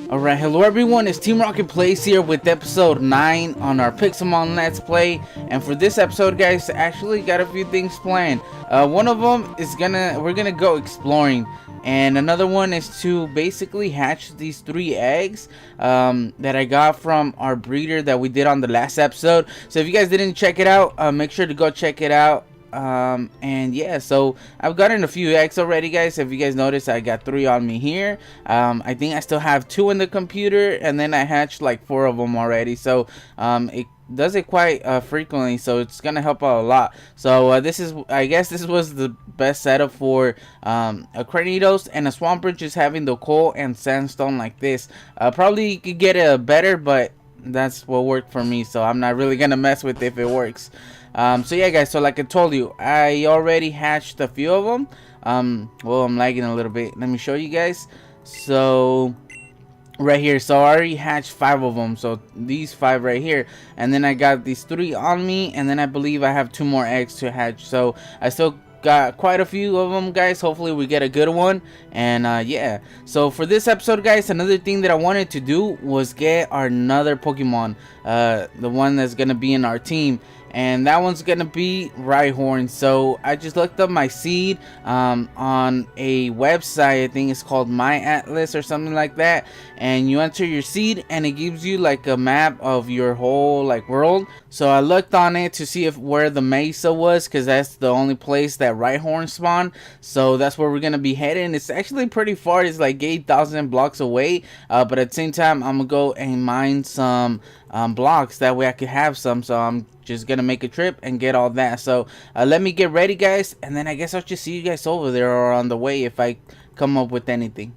Alright, hello everyone, it's Team Rocket Plays here with episode 9 on our Pixelmon Let's Play. And for this episode, guys, actually got a few things planned. One of them is we're gonna go exploring. And another one is to basically hatch these 3 eggs that I got from our breeder that we did on the last episode. So if you guys didn't check it out, make sure to go check it out. And yeah, so I've gotten a few eggs already, guys. If you guys notice, I got 3 on me here. I think I still have 2 in the computer, and then I hatched like 4 of them already. So it does it quite frequently, so it's gonna help out a lot. So I guess this was the best setup for a Cranidos and a Swampert, just having the coal and sandstone like this. Probably you could get it better, but that's what worked for me, so I'm not really gonna mess with it if it works. So yeah, guys, so like I told you, I already hatched a few of them. Well, I'm lagging a little bit. Let me show you guys. So right here, so I already hatched 5 of them, so these 5 right here, and then I got these 3 on me, and then I believe I have 2 more eggs to hatch. So I still got quite a few of them, guys. Hopefully we get a good one. And yeah, so for this episode, guys, another thing that I wanted to do was get another Pokemon, the one that's gonna be in our team, and that one's gonna be Rhyhorn. So I just looked up my seed on a website. I think it's called My Atlas or something like that, and you enter your seed and it gives you like a map of your whole like world. So I looked on it to see where the mesa was, because that's the only place that Rhyhorn spawned. So that's where we're gonna be heading. It's actually pretty far. It's like 8,000 blocks away, but at the same time I'm gonna go and mine some blocks, that way I could have some. So I'm just gonna make a trip and get all that. So let me get ready, guys, and then I guess I'll just see you guys over there or on the way if I come up with anything.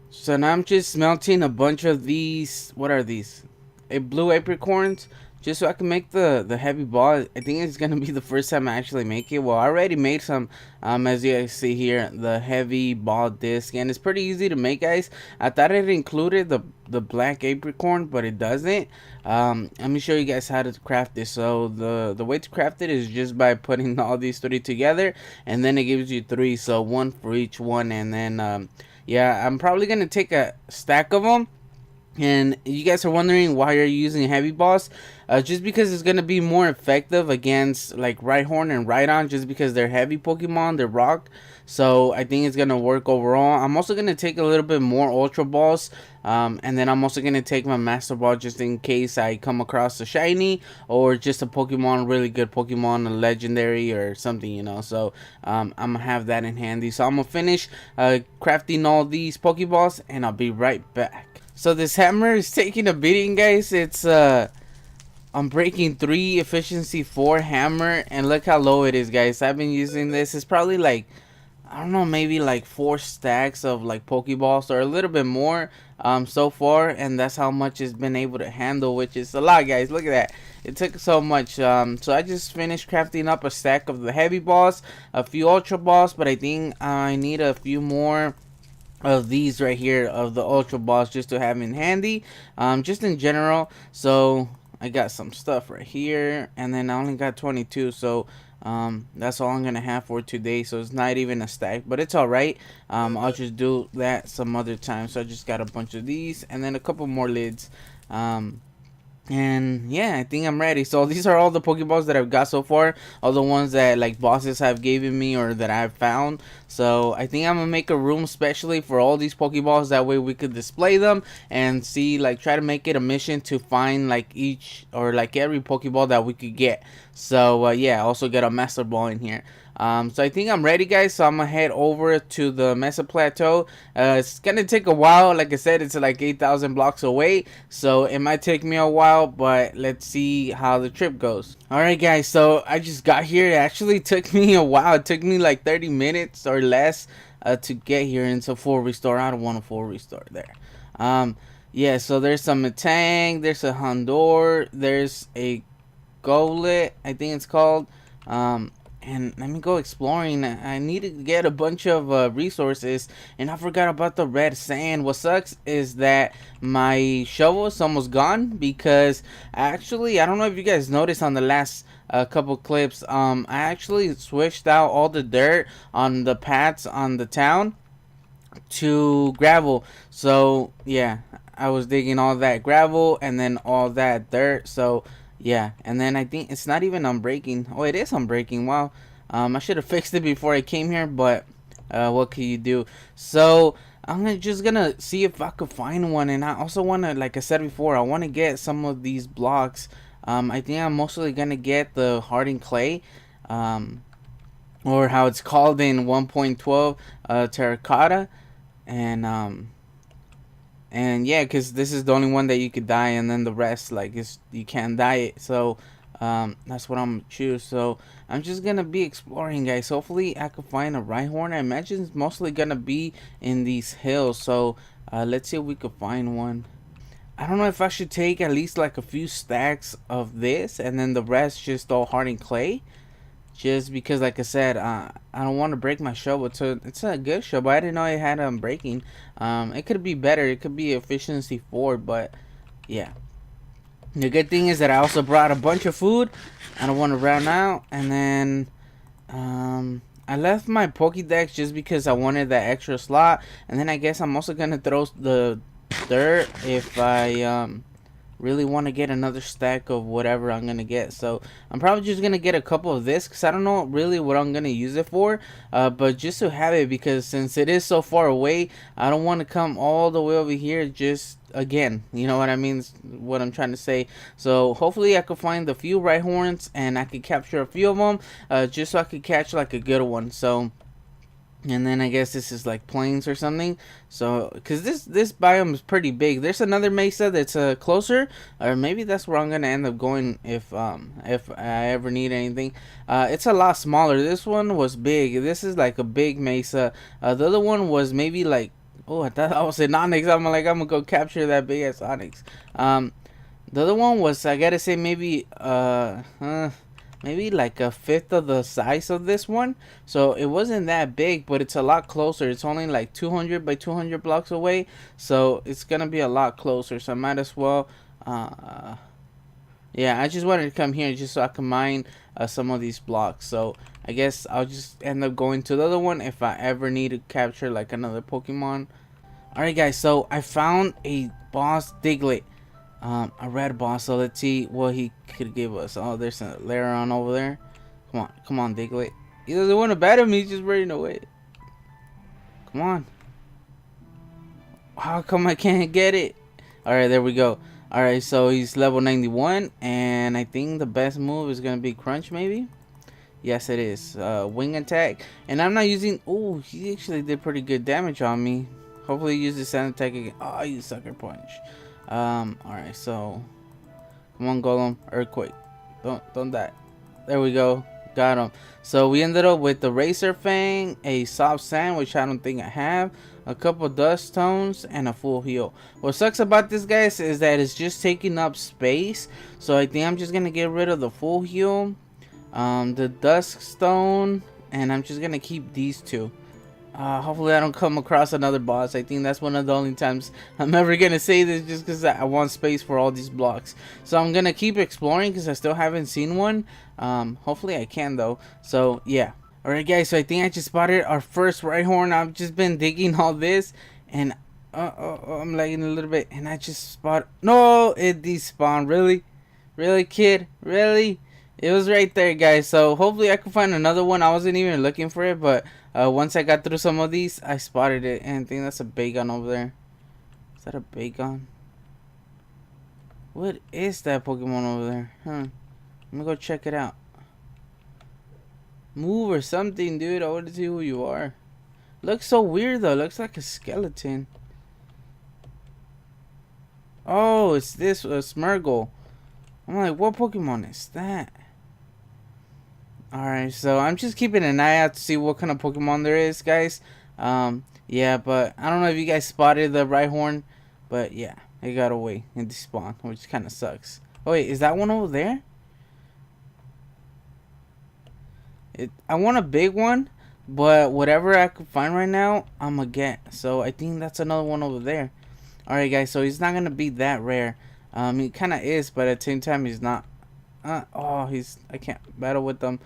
So now I'm just melting a bunch of these, what are these, blue apricorns, just so I can make the heavy ball. I think it's gonna be the first time I actually make it. Well, I already made some, as you guys see here, the heavy ball disc, and it's pretty easy to make, guys. I thought it included the black apricorn, but it doesn't. Let me show you guys how to craft this. So the way to craft it is just by putting all these 3 together, and then it gives you 3, so 1 for each one. And then yeah, I'm probably gonna take a stack of them. And you guys are wondering why you're using heavy balls, just because it's gonna be more effective against like Rhyhorn and Rhydon, just because they're heavy Pokemon, they're rock. So I think it's gonna work overall. I'm also gonna take a little bit more Ultra Balls, and then I'm also gonna take my Master Ball just in case I come across a shiny or just a Pokemon, really good Pokemon, a legendary or something, you know. So I'm gonna have that in handy. So I'm gonna finish crafting all these Pokeballs, and I'll be right back. So this hammer is taking a beating, guys. It's I'm breaking 3 efficiency 4 hammer, and look how low it is, guys. I've been using this. It's probably like, I don't know, maybe like 4 stacks of like Pokeballs or a little bit more so far, and that's how much it's been able to handle, which is a lot, guys. Look at that. It took so much. So I just finished crafting up a stack of the heavy balls, a few Ultra Balls, but I think I need a few more of these right here, of the Ultra Balls, just to have in handy, just in general. So I got some stuff right here, and then I only got 22, so that's all I'm gonna have for today. So it's not even a stack, but it's all right. I'll just do that some other time. So I just got a bunch of these and then a couple more lids, and yeah, I think I'm ready. So these are all the Pokeballs that I've got so far, all the ones that like bosses have given me or that I've found. So I think I'm gonna make a room specially for all these Pokeballs, that way we could display them and see, like, try to make it a mission to find like each or like every Pokeball that we could get. So yeah, also get a Master Ball in here. So I think I'm ready, guys. So I'm gonna head over to the Mesa Plateau. It's gonna take a while. Like I said, it's like 8,000 blocks away, so it might take me a while, but let's see how the trip goes. Alright, guys, so I just got here. It actually took me a while. It took me like 30 minutes or less to get here into full restore. I don't want a full restore there. Yeah, so there's a Metang, there's a Houndour, there's a Golett, I think it's called. And let me go exploring. I need to get a bunch of resources, and I forgot about the red sand. What sucks is that my shovel is almost gone, because actually, I don't know if you guys noticed on the last couple clips, I actually switched out all the dirt on the paths on the town to gravel. So yeah, I was digging all that gravel and then all that dirt. So yeah, and then I think it's not even unbreaking. Oh, it is unbreaking. Wow. I should have fixed it before I came here, but what can you do? So just gonna see if I could find one, and I also wanna, like I said before, I wanna get some of these blocks. I think I'm mostly gonna get the hardened clay, or how it's called in 1.12, terracotta, and yeah, because this is the only one that you could dye, and then the rest, like, you can't dye it. So that's what I'm gonna choose. So I'm just gonna be exploring, guys. Hopefully I could find a Rhyhorn. I imagine it's mostly gonna be in these hills. So let's see if we could find one. I don't know if I should take at least like a few stacks of this, and then the rest just all hardened clay, just because, like I said, I don't want to break my shovel. It's a good shovel. I didn't know it had breaking. It could be better. It could be efficiency 4, but yeah. The good thing is that I also brought a bunch of food. I don't want to run out. And then I left my Pokédex just because I wanted that extra slot. And then I guess I'm also gonna throw the dirt if I really want to get another stack of whatever I'm gonna get. So I'm probably just gonna get a couple of this, because I don't know really what I'm gonna use it for, but just to have it, because since it is so far away, I don't want to come all the way over here just again, you know what I mean, what I'm trying to say. So hopefully I could find a few Rhyhorns and I could capture a few of them, just so I could catch like a good one. So, and then I guess this is like plains or something. So because this biome is pretty big. There's another mesa that's closer, or maybe that's where I'm gonna end up going if I ever need anything. It's a lot smaller. This one was big. This is like a big mesa. The other one was maybe like, oh, I thought I was in Onyx. I'm gonna go capture that big ass Onyx. The other one was, I gotta say, maybe like a fifth of the size of this one. So it wasn't that big, but it's a lot closer. It's only like 200 by 200 blocks away, so it's gonna be a lot closer. So I might as well yeah, I just wanted to come here just so I can mine some of these blocks. So I guess I'll just end up going to the other one if I ever need to capture like another Pokemon. Alright guys, so I found a boss Diglett. A red boss. So let's see what he could give us. Oh, there's a Lairon over there. Come on, Diglett. He doesn't want to battle me. He's just running away. Come on. How come I can't get it? All right, there we go. All right, so he's level 91, and I think the best move is gonna be Crunch, maybe. Yes, it is. Wing attack, and I'm not using. Oh, he actually did pretty good damage on me. Hopefully, he uses sand attack again. Oh, you sucker punch. Alright, so come on, Golem. Earthquake. Don't die. There we go. Got him. So we ended up with the Razor Fang, a soft sand, which I don't think I have, a couple dust stones, and a full heal. What sucks about this, guys, is that it's just taking up space. So I think I'm just gonna get rid of the full heal, the dust stone, and I'm just gonna keep these two. Hopefully I don't come across another boss. I think that's one of the only times I'm ever gonna say this, just because I want space for all these blocks. So I'm gonna keep exploring because I still haven't seen one. Hopefully I can though. So yeah. Alright guys, so I think I just spotted our first Rhyhorn. I've just been digging all this, and I'm lagging a little bit, and I just spot. No, it despawned. Really, kid? Really? It was right there, guys. So hopefully I can find another one. I wasn't even looking for it, but once I got through some of these, I spotted it, and I think that's a Bagon over there. Is that a Bagon? What is that Pokemon over there? Huh? Let me go check it out. Move or something, dude. I want to see who you are. Looks so weird though. Looks like a skeleton. Oh, it's this Smeargle. I'm like, what Pokemon is that? Alright, so I'm just keeping an eye out to see what kind of Pokemon there is, guys. Yeah, but I don't know if you guys spotted the Rhyhorn, but yeah, it got away and despawned, which kind of sucks. Oh wait, is that one over there? I want a big one, but whatever I could find right now, I'm gonna get. So I think that's another one over there. Alright, guys, so he's not gonna be that rare. He kind of is, but at the same time, he's not. I can't battle with them.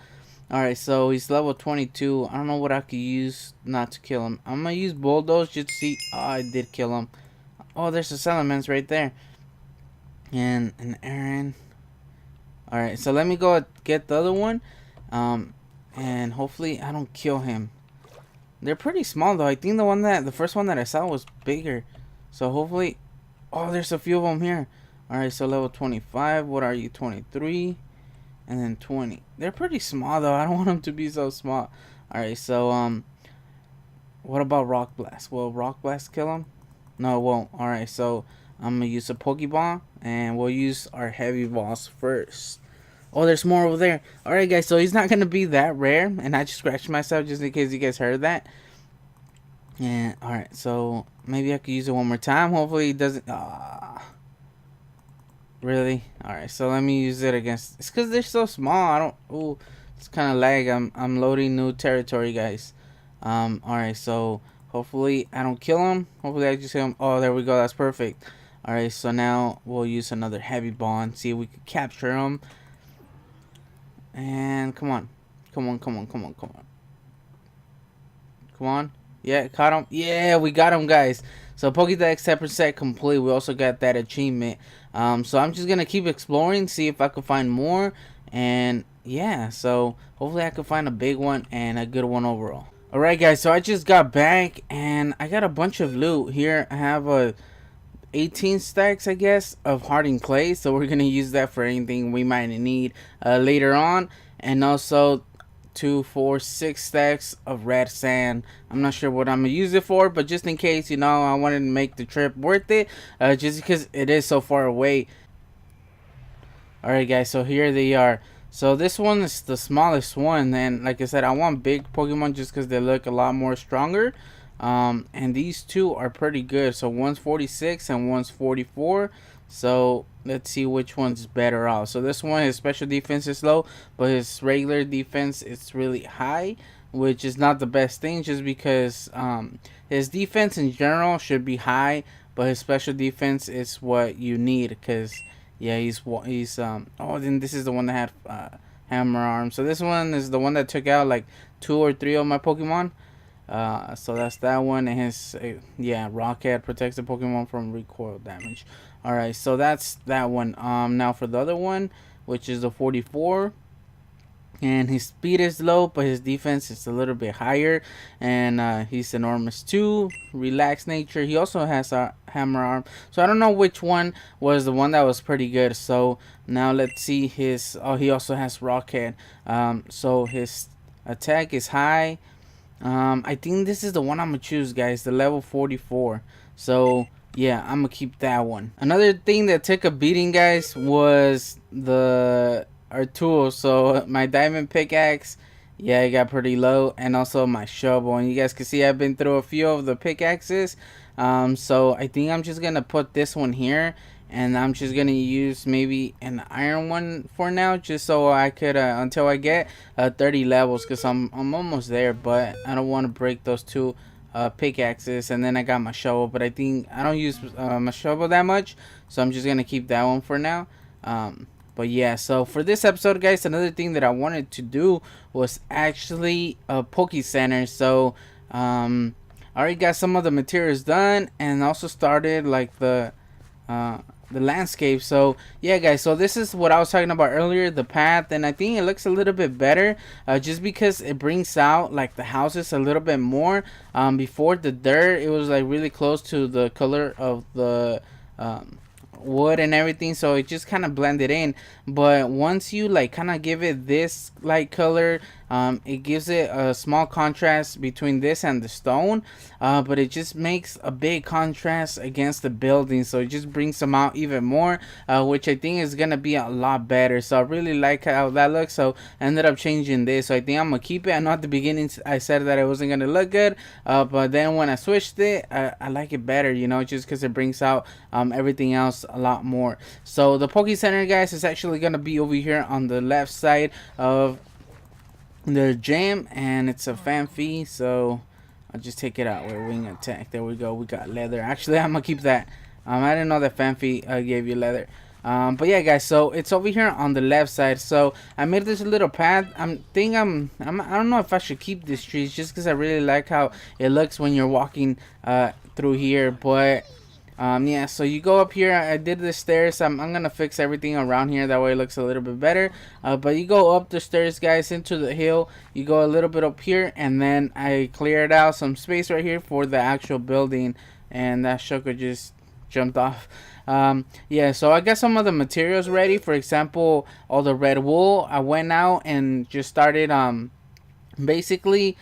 Alright, so he's level 22. I don't know what I could use not to kill him. I'm gonna use Bulldoze just to see. Oh, I did kill him. Oh, there's a Salamence right there. And an Aaron. Alright, so let me go get the other one. And hopefully I don't kill him. They're pretty small though. I think the first one that I saw was bigger. So hopefully, oh, there's a few of them here. All right, so level 25. What are you? 23, and then 20. They're pretty small though. I don't want them to be so small. All right, so what about Rock Blast? Will Rock Blast kill him? No, it won't. All right, so I'm gonna use a Pokeball, and we'll use our heavy balls first. Oh, there's more over there. Alright, guys, so he's not going to be that rare. And I just scratched myself just in case you guys heard that. And, alright, so maybe I could use it one more time. Hopefully he doesn't... Really? Alright, so let me use it against... It's because they're so small. I don't... Ooh, it's kind of lag. I'm loading new territory, guys. Alright, so hopefully I don't kill him. Hopefully I just hit him. Oh, there we go. That's perfect. Alright, so now we'll use another heavy ball and see if we can capture him. And come on. Come on, come on, come on, come on. Come on. Yeah, caught him. Yeah, we got him, guys. So Pokédex 10% complete. We also got that achievement. So I'm just going to keep exploring, see if I can find more. And yeah, so hopefully I can find a big one and a good one overall. Alright, guys, so I just got back and I got a bunch of loot. Here I have a 18 stacks, I guess, of hardened clay, so we're gonna use that for anything we might need later on. And also 2, 4, 6 stacks of red sand. I'm not sure what I'm gonna use it for, but just in case, you know, I wanted to make the trip worth it, just because it is so far away. Alright, guys, so here they are. So this one is the smallest one, and like I said, I want big Pokemon just because they look a lot more stronger. And these two are pretty good. So one's 46 and one's 44. So let's see which one's better off. So this one, his special defense is low, but his regular defense is really high, which is not the best thing, just because his defense in general should be high, but his special defense is what you need. Because yeah, he's oh, then this is the one that had hammer arm. So this one is the one that took out like 2 or 3 of my Pokemon. So that's that one, and his yeah, Rocket protects the Pokemon from recoil damage. Alright, so that's that one. Now for the other one, which is the 44, and his speed is low, but his defense is a little bit higher, and he's enormous too. Relaxed nature. He also has a hammer arm. So I don't know which one was the one that was pretty good. So now let's see his. Oh, he also has Rocket. So his attack is high. I think this is the one I'm gonna choose, guys, the level 44. So yeah, I'm gonna keep that one. Another thing that took a beating, guys, was our tools. So my diamond pickaxe, yeah, it got pretty low, and also my shovel. And you guys can see I've been through a few of the pickaxes. So I think I'm just gonna put this one here, and I'm just gonna use maybe an iron one for now, just so I could until I get 30 levels, because I'm almost there, but I don't want to break those two pickaxes. And then I got my shovel, but I think I don't use my shovel that much, so I'm just gonna keep that one for now. But yeah, so for this episode, guys, another thing that I wanted to do was actually a Poke Center. So I already got some of the materials done, and also started like the landscape. So yeah, guys, so this is what I was talking about earlier, the path, and I think it looks a little bit better, just because it brings out like the houses a little bit more. Before, the dirt, it was like really close to the color of the wood and everything, so it just kind of blended in. But once you like kind of give it this light color, it gives it a small contrast between this and the stone, but it just makes a big contrast against the building, so it just brings them out even more, which I think is gonna be a lot better. So I really like how that looks, so I ended up changing this. So I think I'm gonna keep it. I know at the beginning I said that it wasn't gonna look good, but then when I switched it, I like it better, you know, just because it brings out everything else a lot more. So the Poke Center, guys, is actually gonna be over here on the left side of the gym, and it's a Fanfi, so I'll just take it out with wing attack. There we go. We got leather. Actually, I'm gonna keep that. I didn't know that Fanfi gave you leather. But yeah, guys, so it's over here on the left side. So I made this little path. I don't know if I should keep these trees, just because I really like how it looks when you're walking through here. But Yeah, so you go up here. I did the stairs. I'm gonna fix everything around here, that way it looks a little bit better. But you go up the stairs, guys, into the hill. You go a little bit up here, and then I cleared out some space right here for the actual building, and that sugar just jumped off. Yeah, so I got some of the materials ready. For example, all the red wool. I went out and just started basically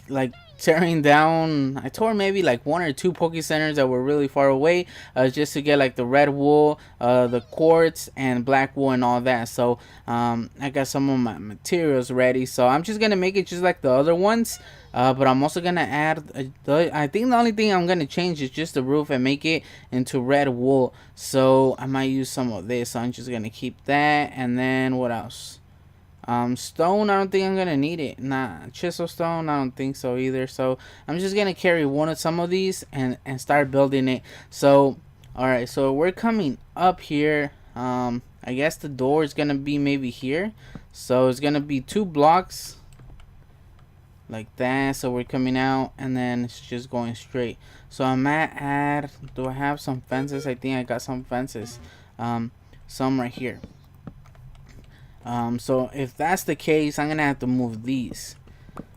like tearing down. I tore maybe like 1 or 2 poke centers that were really far away, just to get like the red wool, the quartz and black wool and all that. So I got some of my materials ready, so I'm just gonna make it just like the other ones. But I'm also gonna add I think the only thing I'm gonna change is just the roof and make it into red wool. So I might use some of this, so I'm just gonna keep that. And then what else? Stone, I don't think I'm gonna need it. Nah, chisel stone, I don't think so either. So I'm just gonna carry some of these and start building it. So alright, so we're coming up here. I guess the door is gonna be maybe here. So it's gonna be 2 blocks like that. So we're coming out, and then it's just going straight. So I might add, do I have some fences? I think I got some fences. Some right here. So if that's the case, I'm gonna have to move these.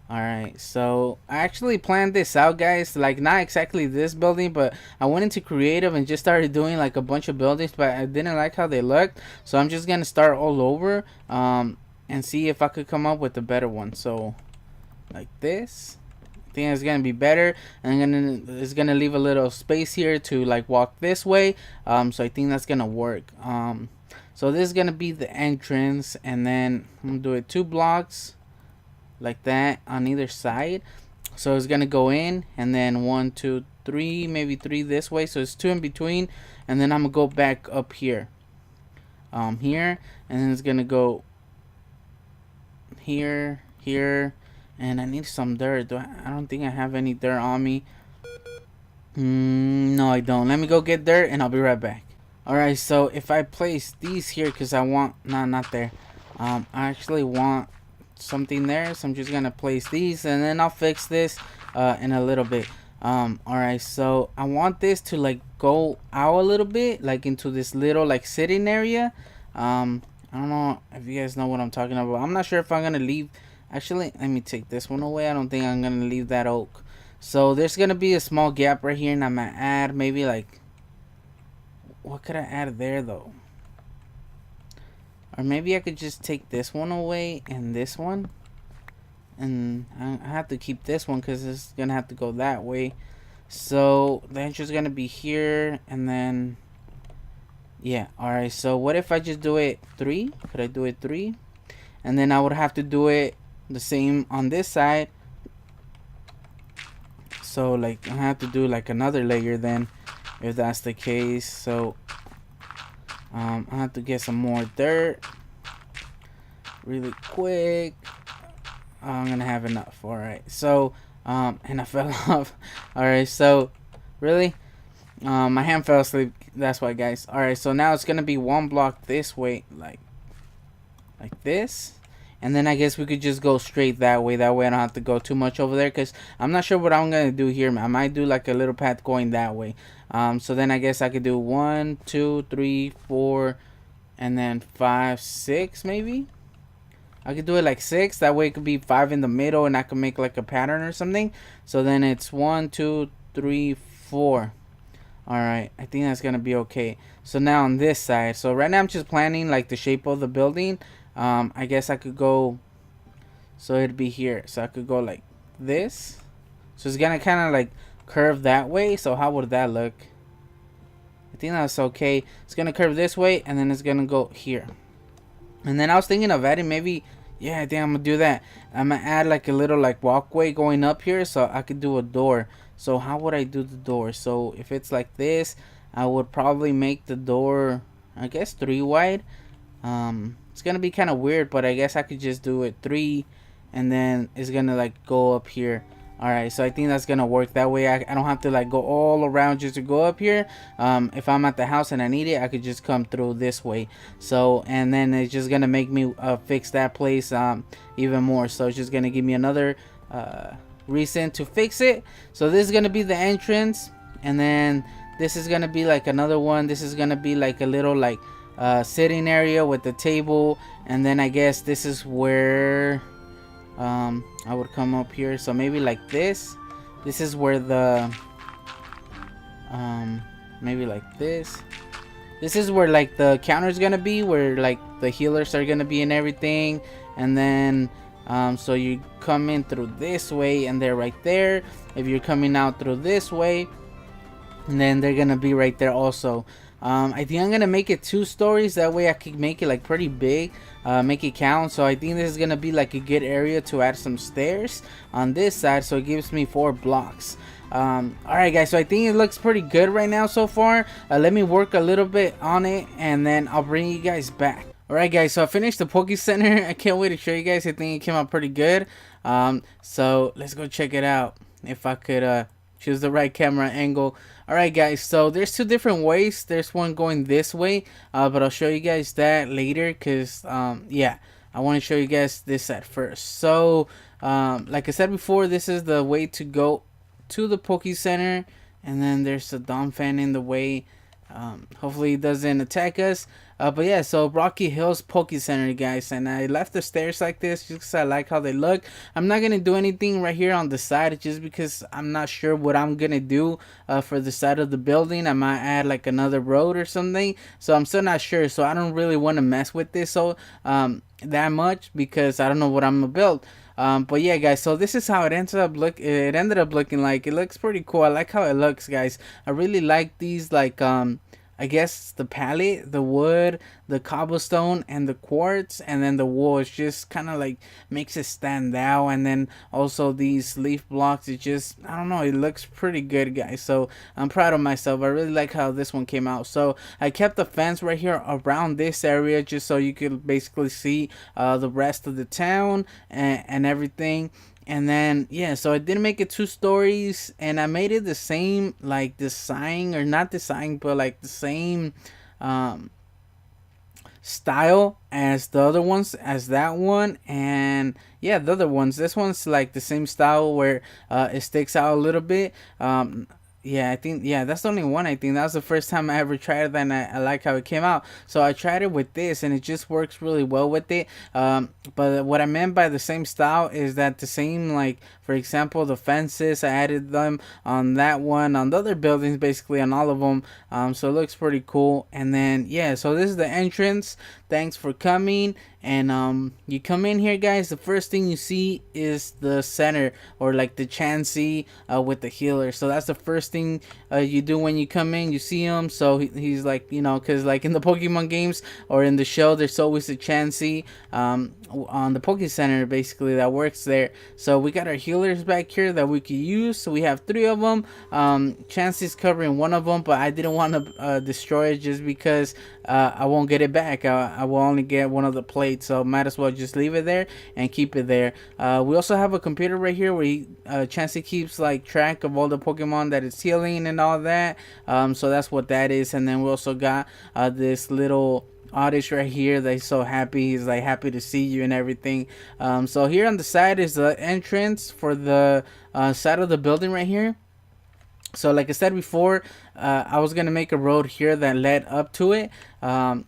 Alright, so I actually planned this out, guys. Like, not exactly this building, but I went into creative and just started doing like a bunch of buildings, but I didn't like how they looked. So I'm just gonna start all over and see if I could come up with a better one. So like this, I think it's gonna be better. And it's gonna leave a little space here to like walk this way. So I think that's gonna work. So this is gonna be the entrance, and then I'm gonna do it 2 blocks like that on either side. So it's gonna go in, and then 1, 2, 3, maybe 3 this way. So it's 2 in between, and then I'm gonna go back up here, here, and then it's gonna go here, here, and I need some dirt. I don't think I have any dirt on me. No, I don't. Let me go get dirt, and I'll be right back. Alright, so if I place these here, because I want, not there. I actually want something there, so I'm just gonna place these, and then I'll fix this in a little bit. Alright, so I want this to like go out a little bit, like into this little like sitting area. I don't know if you guys know what I'm talking about. I'm not sure if I'm gonna leave. Actually, let me take this one away. I don't think I'm gonna leave that oak. So there's gonna be a small gap right here, and I'm gonna add maybe like, what could I add there though? Or maybe I could just take this one away and this one, and I have to keep this one because it's gonna have to go that way. So the entrance is gonna be here, and then yeah. Alright, so what if I just do it 3? Could I do it 3? And then I would have to do it the same on this side. So like I have to do like another layer then, if that's the case. So I have to get some more dirt really quick. I'm gonna have enough. All right, so and I fell off. All right, so really my hand fell asleep, that's why, guys. All right, so now it's gonna be 1 block this way, like this. And then I guess we could just go straight that way. That way I don't have to go too much over there, because I'm not sure what I'm going to do here. I might do like a little path going that way. So then I guess I could do 1, 2, 3, 4, and then 5, 6 maybe. I could do it like 6. That way it could be 5 in the middle, and I could make like a pattern or something. So then it's 1, 2, 3, 4. Alright, I think that's going to be okay. So now on this side. So right now I'm just planning like the shape of the building. I guess I could go, so it'd be here, so I could go like this. So it's gonna kind of like curve that way. So how would that look? I think that's okay. It's gonna curve this way, and then it's gonna go here. And then I was thinking of adding maybe, yeah, I think I'm gonna do that. I'm gonna add like a little like walkway going up here, so I could do a door. So how would I do the door? So if it's like this, I would probably make the door, I guess, 3 wide. It's gonna be kind of weird, but I guess I could just do it 3, and then it's gonna like go up here. Alright, so I think that's gonna work that way. I don't have to like go all around just to go up here. If I'm at the house and I need it, I could just come through this way. So, and then it's just gonna make me fix that place even more. So it's just gonna give me another reason to fix it. So this is gonna be the entrance, and then This is gonna be like another one. This is gonna be like a little like sitting area with the table, and then I guess this is where I would come up here. So maybe like this. This is where the maybe like this. This is where like the counter is gonna be, where like the healers are gonna be and everything. And then so you come in through this way and they're right there. If you're coming out through this way, and then they're gonna be right there also. I think I'm gonna make it 2 stories, that way I can make it like pretty big, make it count. So I think this is gonna be like a good area to add some stairs on this side, so it gives me 4 blocks. Alright guys, so I think it looks pretty good right now so far. Let me work a little bit on it and then I'll bring you guys back. Alright guys, so I finished the Poke Center. I can't wait to show you guys. I think it came out pretty good. So let's go check it out. If I could choose the right camera angle. Alright guys, so there's 2 different ways. There's one going this way, but I'll show you guys that later, because yeah, I want to show you guys this at first. So like I said before, this is the way to go to the Poke Center, and then there's a Dom fan in the way. Hopefully it doesn't attack us. But yeah, so Rocky Hills Poke Center, guys, and I left the stairs like this just because I like how they look. I'm not gonna do anything right here on the side just because I'm not sure what I'm gonna do for the side of the building. I might add like another road or something, so I'm still not sure. So I don't really want to mess with this so that much, because I don't know what I'm gonna build. But yeah guys, so this is how it ended up looking like. It looks pretty cool. I like how it looks, guys. I really like these, like I guess the palette, the wood, the cobblestone, and the quartz, and then the wool. It's just kind of like makes it stand out. And then also these leaf blocks, it just, I don't know, it looks pretty good, guys. So I'm proud of myself. I really like how this one came out. So I kept the fence right here around this area just so you could basically see the rest of the town and everything. And then yeah, so I didn't make it 2 stories, and I made it the same like design, or not design, but like the same style as the other ones, as that one. And yeah, the other ones, this one's like the same style where it sticks out a little bit. Yeah, I think, yeah, that's the only one. I think that was the first time I ever tried it, and I like how it came out. So I tried it with this, and it just works really well with it. But what I meant by the same style is that the same, like, for example, the fences, I added them on that one, on the other buildings, basically on all of them. So it looks pretty cool. And then, yeah, so this is the entrance. Thanks for coming. And you come in here, guys, the first thing you see is the center, or like the Chansey with the healer. So that's the first thing you do when you come in. You see him, so he's like, you know, because like in the Pokemon games or in the show, there's always a Chansey on the Poke Center, basically, that works there. So we got our healers back here that we could use. So we have 3 of them. Chansey's covering one of them, but I didn't want to destroy it just because I won't get it back. I will only get one of the plates, so might as well just leave it there and keep it there. We also have a computer right here where Chansey keeps like track of all the Pokemon that it's healing and all that. So that's what that is. And then we also got this little Oddish right here that's so happy. He's like happy to see you and everything. So here on the side is the entrance for the side of the building right here. So like I said before, I was gonna make a road here that led up to it,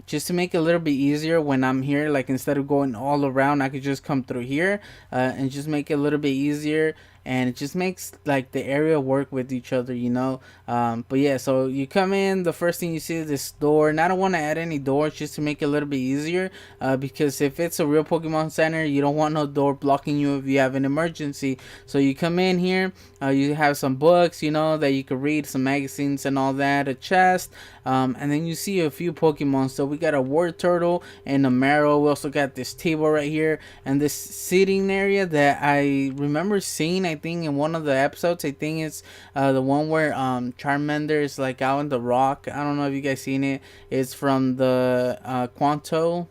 just to make it a little bit easier when I'm here. Like instead of going all around, I could just come through here and just make it a little bit easier. And it just makes like the area work with each other, you know. But yeah, so you come in, the first thing you see is this door, and I don't want to add any doors just to make it a little bit easier, because if it's a real Pokemon Center, you don't want no door blocking you if you have an emergency. So you come in here, you have some books, you know, that you could read, some magazines and all that, a chest, and then you see a few Pokemon. So we got a Word Turtle and a Marrow. We also got this table right here and this seating area that I remember seeing, I think in one of the episodes. I think it's the one where Charmander is like out in the rock. I don't know if you guys seen it. It's from the Quanto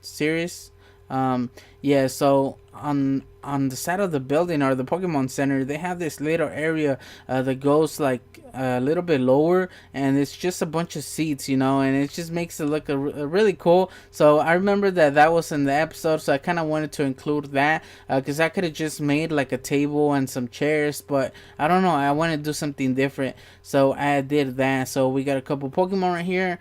series. Yeah, so on the side of the building or the Pokemon Center, they have this little area that goes like a little bit lower, and it's just a bunch of seats, and it just makes it look a really cool. So I remember that was in the episode, so I kind of wanted to include that because I could have just made like a table and some chairs, but I don't know, I wanted to do something different, so I did that. So we got a couple Pokemon right here.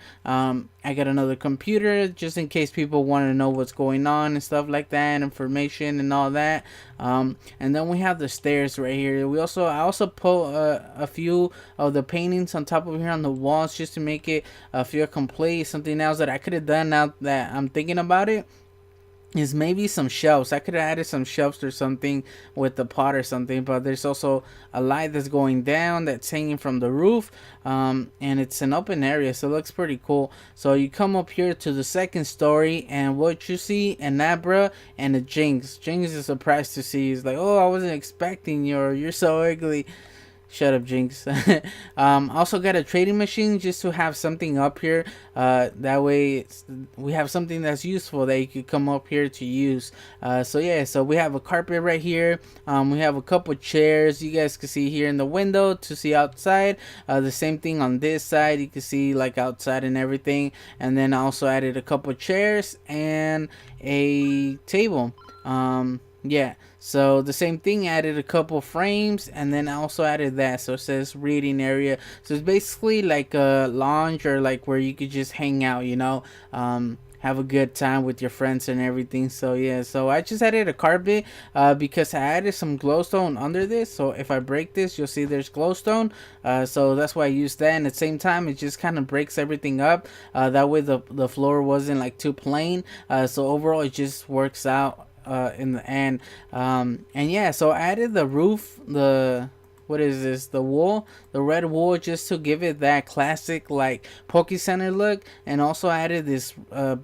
I got another computer just in case people want to know what's going on and stuff like that, information and all that. And then we have the stairs right here. I also put a few of the paintings on top of here on the walls just to make it feel complete. Something else that I could have done now that I'm thinking about it is maybe some shelves. I could have added some shelves or something with the pot or something, but there's also a light that's going down that's hanging from the roof, and it's an open area, so it looks pretty cool. So you come up here to the second story, and what you see, an Abra and a Jinx. Jinx is surprised to see. He's like, oh, I wasn't expecting you, or you're so ugly. Shut up, Jinx. Also got a trading machine just to have something up here. That way we have something that's useful that you could come up here to use. So yeah, so we have a carpet right here. We have a couple chairs. You guys can see here in the window to see outside. The same thing on this side. You can see like outside and everything. And then I also added a couple chairs and a table. Yeah, so the same thing, added a couple frames, and then I also added that, so it says reading area. So it's basically like a lounge, or like where you could just hang out, have a good time with your friends and everything. So yeah, so I just added a carpet because I added some glowstone under this, so if I break this, you'll see there's glowstone. So that's why I used that, and at the same time it just kind of breaks everything up. That way the floor wasn't like too plain. So overall it just works out in the end. And yeah, so I added the roof, what is this, the red wool, just to give it that classic like Poke Center look. And also added this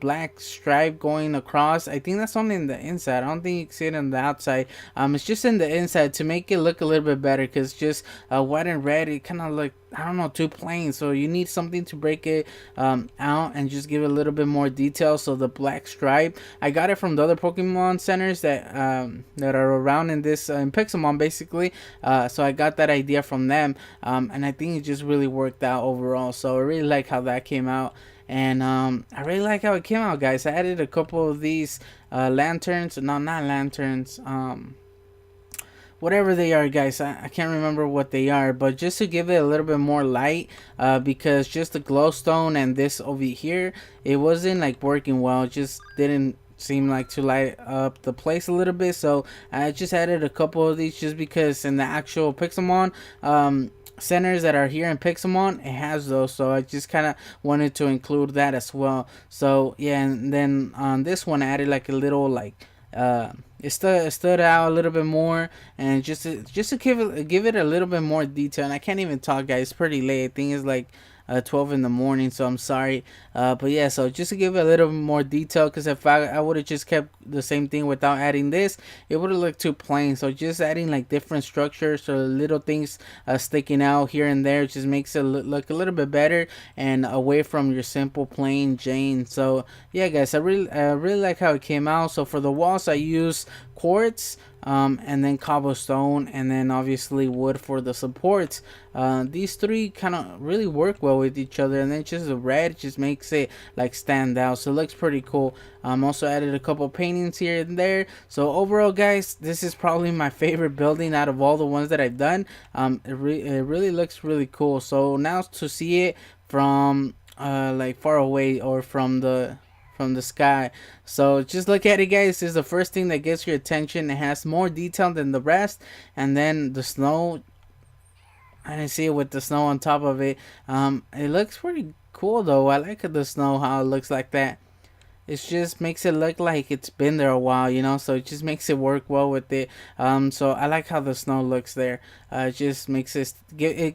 black stripe going across. I think that's only in the inside, I don't think you can see it on the outside. It's just in the inside to make it look a little bit better, because just white and red, it kind of look, I don't know, too plain. So you need something to break it out and just give it a little bit more detail. So the black stripe, I got it from the other Pokemon centers that are around in this in Pixelmon basically. So I got that idea from them, and I think it just really worked out overall. So I really like how that came out. And I really like how it came out, guys. I added a couple of these lanterns. No, not lanterns. Whatever they are, guys, I can't remember what they are, but just to give it a little bit more light, because just the glowstone and this over here, it wasn't like working well. It just didn't seem like to light up the place a little bit. So I just added a couple of these just because in the actual Pixelmon centers that are here in Pixelmon, it has those, so I just kind of wanted to include that as well. So yeah, and then on this one I added like a little like it stood out a little bit more, and just to give it a little bit more detail. And I can't even talk, guys, it's pretty late. I think it's like 12 in the morning, so I'm sorry, but yeah, so just to give it a little more detail, because if I would have just kept the same thing without adding this, it would have looked too plain. So just adding like different structures or little things sticking out here and there just makes it look a little bit better and away from your simple plain Jane. So yeah, guys, I really like how it came out. So for the walls I use quartz, and then cobblestone, and then obviously wood for the supports. These three kind of really work well with each other, and then just the red just makes it like stand out, so it looks pretty cool. Also added a couple paintings here and there. So overall, guys, this is probably my favorite building out of all the ones that I've done. It really looks really cool. So now to see it from like far away, or from the sky, so just look at it, guys. This is the first thing that gets your attention. It has more detail than the rest. And then the snow, I didn't see it with the snow on top of it. It looks pretty cool though. I like the snow, how it looks like that. It just makes it look like it's been there a while, so it just makes it work well with it. So I like how the snow looks there. It just makes it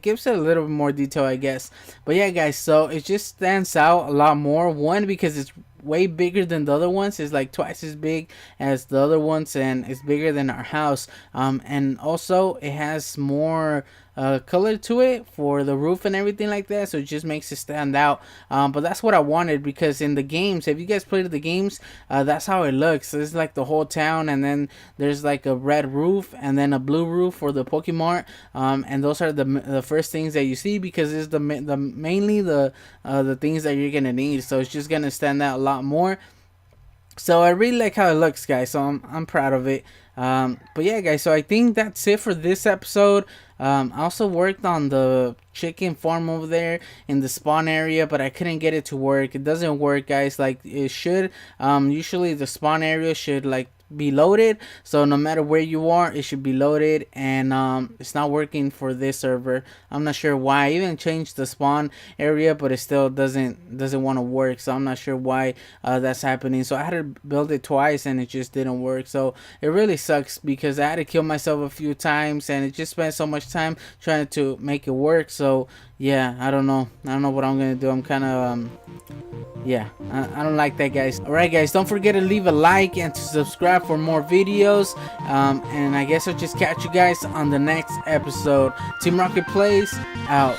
gives it a little bit more detail, I guess. But yeah, guys, so it just stands out a lot more. One, because it's way bigger than the other ones. It's like twice as big as the other ones, and it's bigger than our house. And also it has more color to it for the roof and everything like that, so it just makes it stand out. But that's what I wanted, because in the games, if you guys played the games, that's how it looks. It's like the whole town, and then there's like a red roof and then a blue roof for the Pokemon. And those are the first things that you see, because it's the mainly the things that you're gonna need. So it's just gonna stand out a lot more. So I really like how it looks, guys, so I'm proud of it. But yeah, guys, so I think that's it for this episode. I also worked on the chicken farm over there in the spawn area, but I couldn't get it to work. It doesn't work, guys, like it should. Usually the spawn area should like be loaded, so no matter where you are, it should be loaded, and it's not working for this server. I'm not sure why. I even changed the spawn area, but it still doesn't want to work, so I'm not sure why that's happening. So I had to build it twice and it just didn't work. So it really sucks, because I had to kill myself a few times, and it just spent so much time trying to make it work. So yeah, I don't know what I'm gonna do. I'm kind of yeah, I don't like that, guys. Alright, guys, don't forget to leave a like and to subscribe for more videos. And I guess I'll just catch you guys on the next episode. Team Rocket Plays out.